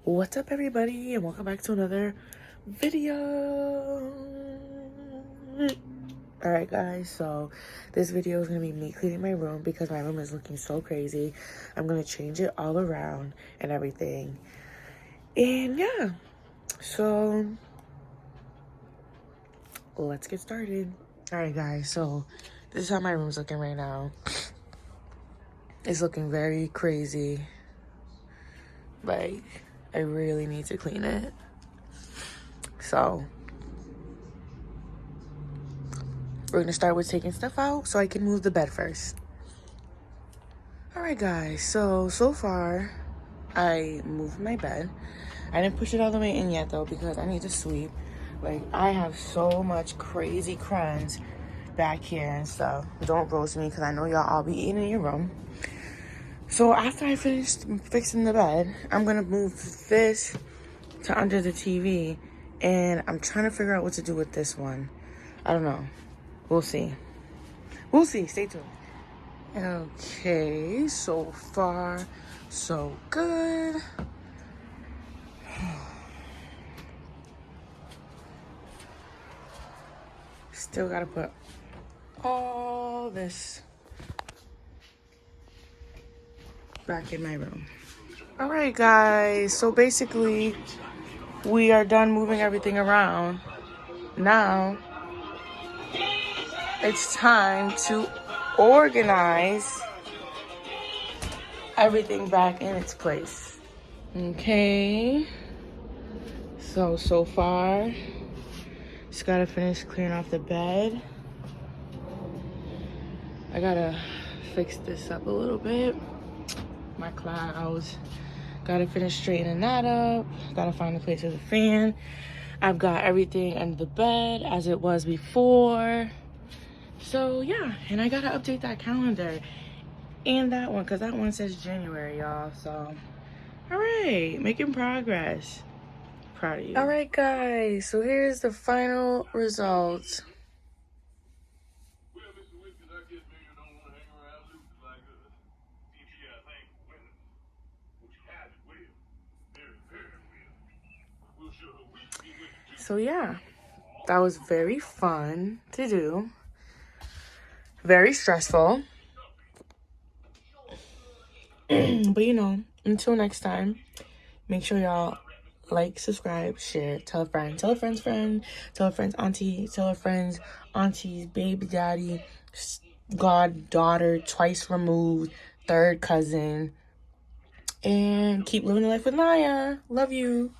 What's up, everybody, and welcome back to another video. Alright guys, so this video is going to be me cleaning my room because my room is looking so crazy. I'm going to change it all around and everything. And yeah, so let's get started. Alright guys, so this is how my room's looking right now. It's looking very crazy. Like, I really need to clean it. So we're gonna start with taking stuff out so I can move the bed first. Alright guys, so far I moved my bed. I didn't push it all the way in yet though because I need to sweep. Like, I have so much crazy crumbs back here and stuff. Don't roast me because I know y'all all be eating in your room. So after I finish fixing the bed, I'm gonna move this to under the TV, and I'm trying to figure out what to do with this one. I don't know. We'll see. We'll see. Stay tuned. Okay, so far, so good. Still gotta put all this back in my room. All right, guys. So basically, we are done moving everything around. Now, it's time to organize everything back in its place. Okay. So far, just gotta finish clearing off the bed. I gotta fix this up a little bit. My clouds. Gotta finish straightening that up. Gotta find a place for the fan. I've got everything under the bed as it was before. So yeah, and I gotta update that calendar and that one because that one says January, y'all. So all right, making progress. Proud of you. All right, guys, so here's the final results. So yeah, that was very fun to do. Very stressful. But you know, until next time, make sure y'all like, subscribe, share, tell a friend, tell a friend's friend, tell a friend's auntie, tell a friend's auntie's baby daddy, goddaughter, twice removed, third cousin, and keep living the life with Naya. Love you.